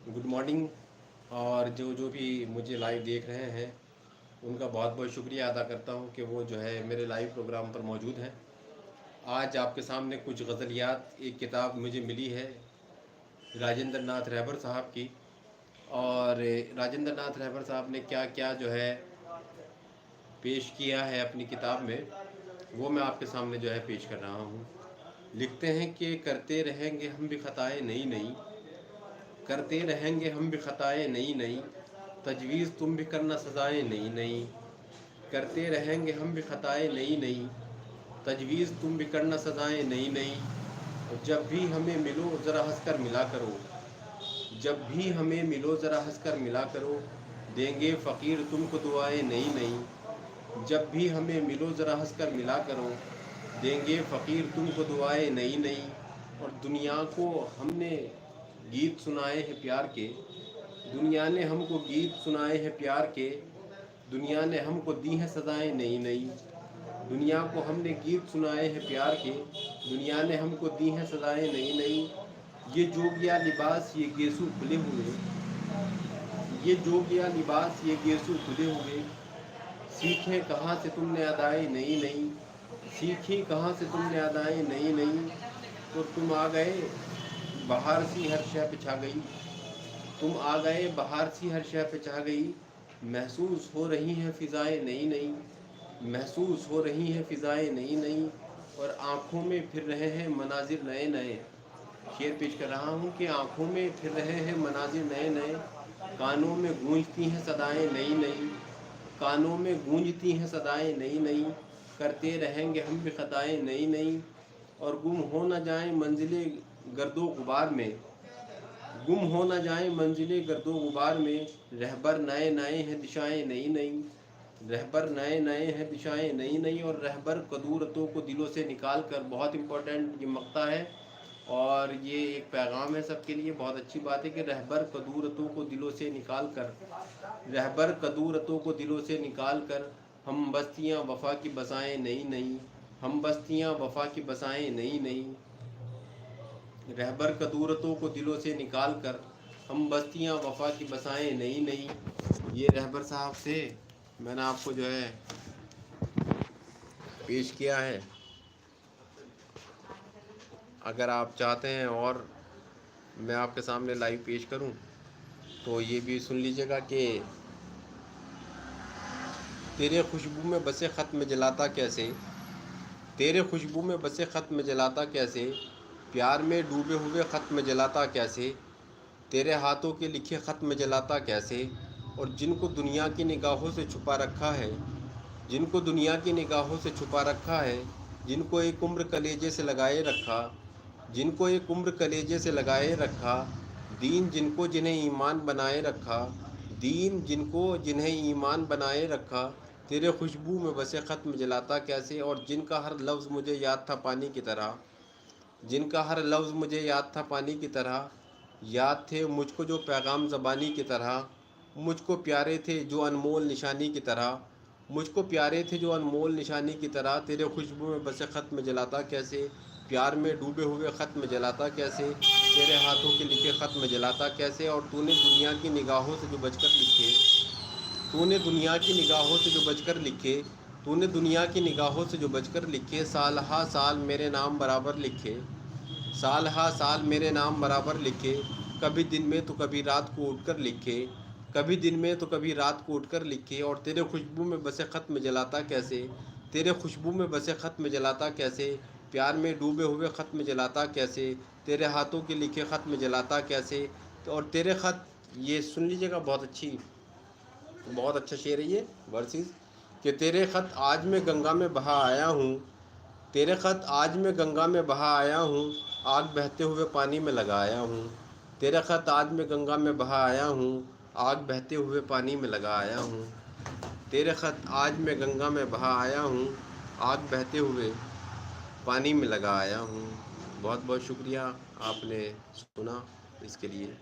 Good morning. और जो जो भी मुझे लाइव देख रहे हैं उनका बहुत बहुत शुक्रिया अदा करता हूं कि वो जो है मेरे लाइव प्रोग्राम पर मौजूद हैं। आज आपके सामने कुछ गज़लियात, एक किताब मुझे मिली है राजेंद्र नाथ रहबर साहब की। और राजेंद्र नाथ रहबर साहब ने क्या क्या जो है पेश किया है अपनी किताब में, वो मैं आपके सामने जो है पेश कर रहा हूँ। लिखते हैं कि करते रहेंगे हम भी ख़ताएँ नई नई, करते रहेंगे हम भी ख़ताएँ नई नई, तजवीज़ तुम भी करना सज़ाएँ नई नई। करते रहेंगे हम भी ख़ताएँ नई नई, तजवीज़ तुम भी करना सज़ाएँ नई नई। और जब भी हमें मिलो ज़रा हंस कर मिला करो, जब भी हमें मिलो ज़रा हंस कर मिला करो, देंगे फ़कीर तुमको दुआएँ नई नई। जब भी हमें मिलो ज़रा हंस कर मिला करो, देंगे फ़कीर तुमको दुआएँ नई नई। और दुनिया को हमने गीत सुनाए हैं प्यार के, दुनिया ने हमको गीत सुनाए हैं प्यार के, दुनिया ने हमको दी हैं सज़ाएँ नई नई। दुनिया को हमने गीत सुनाए हैं प्यार के, दुनिया ने हमको दी हैं सज़ाएँ नई नई। ये जोगिया लिबास ये गेसू खुले हुए, ये जोगिया लिबास ये गेसू खुले हुए, सीखे कहाँ से तुमने अदाएँ नई नई, सीखी कहाँ से तुमने अदाएँ नई नई। तो तुम आ गए बाहर सी हर शय पे छा गई, तुम आ गए बाहर सी हर शय पे छा गई। महसूस हो रही हैं फ़िज़ाएँ नई नई, महसूस हो रही हैं फ़िज़ाएँ नई नई। और आँखों में फिर रहे हैं मनाजिर नए नए। शेर पेश कर रहा हूँ कि आँखों में फिर रहे हैं मनाजिर नए नए, कानों में गूंजती हैं सदाएँ नई नई, कानों में गूंजती हैं सदाएँ नई नई। करते रहेंगे हम भी ख़ताएँ नई नई। और गुम हो न जाएं मंजिले गर्दो गुबार में, गुम हो न जाएं मंजिले गर्दो गुबार में। रहबर नए नए हैं दिशाएं नई नई, रहबर नए नए हैं दिशाएं नई नई। और रहबर कदूरतों को दिलों से निकाल कर, बहुत इम्पोर्टेंट ये मक्ता है और ये एक पैगाम है सबके लिए। बहुत अच्छी बात है कि रहबर कदूरतों को दिलों से निकाल कर, रहबर कदूरतों को दिलों से निकाल कर, हम बस्तियां वफा की बसाएं नई नई, हम बस्तियां वफा की बसाएं नई नई। रहबर कदूरतों को दिलों से निकाल कर, हम बस्तियां वफा की बसाएं नई नई। ये रहबर साहब से मैंने आपको जो है पेश किया है। अगर आप चाहते हैं और मैं आपके सामने लाइव पेश करूं तो ये भी सुन लीजिएगा कि तेरे खुशबू में बसे ख़त में जलाता कैसे, तेरे खुशबू में बसे ख़त में जलाता कैसे, प्यार में डूबे हुए ख़त में जलाता कैसे, तेरे हाथों के लिखे ख़त में जलाता कैसे। और जिनको दुनिया की निगाहों से छुपा रखा है, जिनको दुनिया की निगाहों से छुपा रखा है, जिनको एक उम्र कलेजे से लगाए रखा, जिनको एक उम्र कलेजे से लगाए रखा, दीन जिनको जिन्हें ईमान बनाए रखा, दीन जिनको जिन्हें ईमान बनाए रखा, तेरे खुशबू में बसे ख़त्म जलाता कैसे। और जिनका हर लफ्ज़ मुझे याद था पानी की तरह, जिनका हर लफ्ज़ मुझे याद था पानी की तरह, याद थे मुझको जो पैगाम ज़बानी की तरह, मुझको प्यारे थे जो अनमोल निशानी की तरह, मुझको प्यारे थे जो अनमोल निशानी की तरह। तेरे खुशबू में बसे ख़त में जलाता कैसे, प्यार में डूबे हुए ख़त में जलाता कैसे, तेरे हाथों के लिखे ख़त में जलाता कैसे। और तूने दुनिया की निगाहों से जो बचकर लिखे, तूने दुनिया की निगाहों से जो बचकर लिखे, तूने दुनिया की निगाहों से जो बचकर लिखे, साल हा साल मेरे नाम बराबर लिखे, साल हा साल मेरे नाम बराबर लिखे। कभी दिन में तो कभी रात को उठकर लिखे, कभी दिन में तो कभी रात को उठकर लिखे। और तेरे खुशबू में बसे ख़त में जलाता कैसे, तेरे खुशबू में बसे ख़त में जलाता कैसे, प्यार में डूबे हुए ख़त में जलाता कैसे, तेरे हाथों के लिखे ख़त में जलाता कैसे। तो और तेरे ख़त, ये सुन लीजिएगा, बहुत अच्छा शेर है ये वर्सेस, कि तेरे ख़त आज मैं गंगा में बहा आया हूँ, तेरे ख़त आज मैं गंगा में बहा आया हूँ, आग बहते हुए पानी में लगा आया हूँ। तेरा ख़त आज मैं गंगा में बहा आया हूँ, आग बहते हुए पानी में लगा आया हूँ। तेरे ख़त आज मैं गंगा में बहा आया हूँ, आग बहते हुए पानी में लगा आया हूँ। बहुत बहुत शुक्रिया आपने सुना इसके लिए।